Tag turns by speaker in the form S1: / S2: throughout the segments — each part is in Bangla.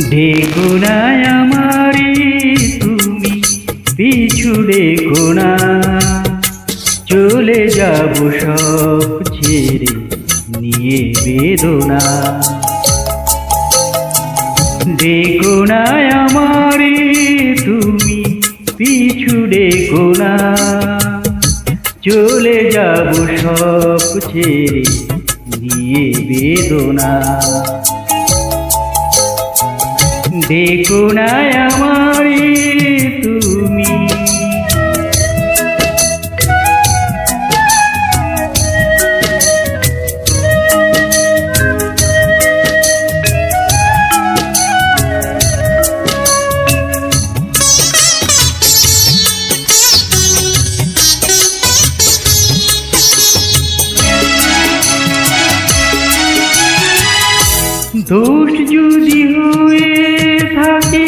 S1: দেখো না আমারে তুমি, পিছু দেখো না, চলে যাব সব ছেড়ে নিয়ে বেদনা। দেখো না আমারে তুমি, পিছু দেখো না, চলে যাব সব ছেড়ে নিয়ে বেদনা। দেখো না আমারে তুমি, দোষ যদি হয়ে থাকে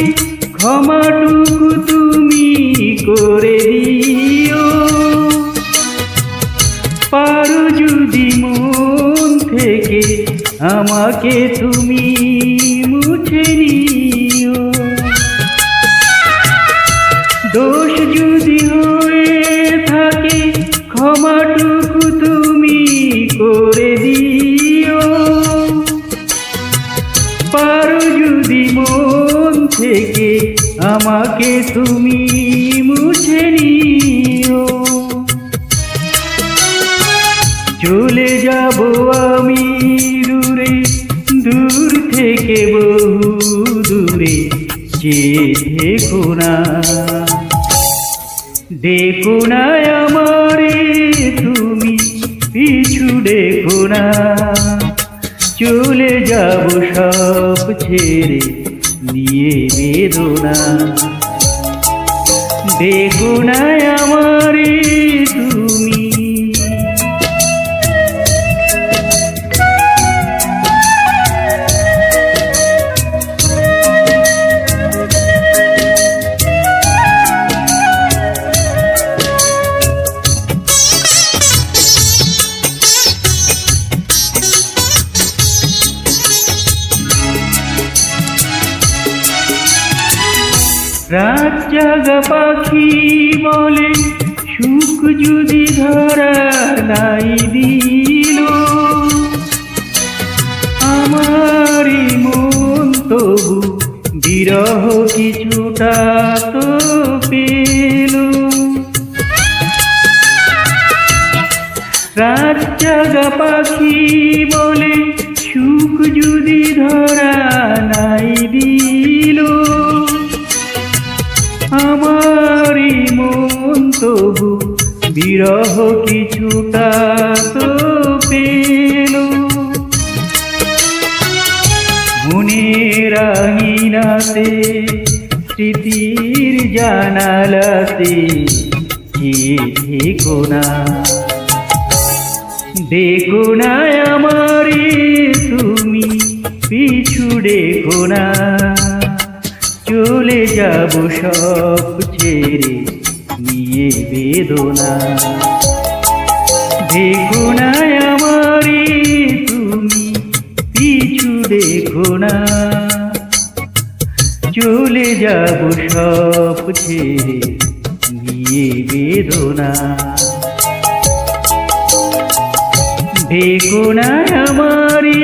S1: ক্ষমাটুকু তুমি করে দিও, পারো যদি মন থেকে আমাকে তুমি মুছে নিও। দোষ যদি হয়ে থাকে ক্ষমাটুকু তুমি করে দিও, পারো যদি মন থেকে আমাকে তুমি মুছে নিও। চলে যাব আমি দূরে, দূর থেকে বহু দূরে, চেয়ে দেখো না। দেখো না আমারে তুমি, পিছু দেখো না, চলে যাব সব ছেড়ে নিয়ে বেদনা। দেখো না আমারে তুমি, রাত জাগা পাখি বলে সুখ যদি ধরা নাই দিল, আমারই মন তবু বিরহ কিছুটা তো পেল। রাত জাগা পাখি বলে সুখ যদি ধরা নাই দিল, আমারই মন তবু বিরহ কিছুটা তো পেল। মনের আঙিনাতে স্মৃতির জানালাতে চেয়ে দেখো না। দেখো না আমারে তুমি, পিছু দেখো না, চলে যাব সব ছেড়ে নিয়ে বেদনা। দেখো না আমারে তুমি, পিছু দেখো না, চলে যাব সব ছেড়ে নিয়ে বেদনা। দেখো না আমারে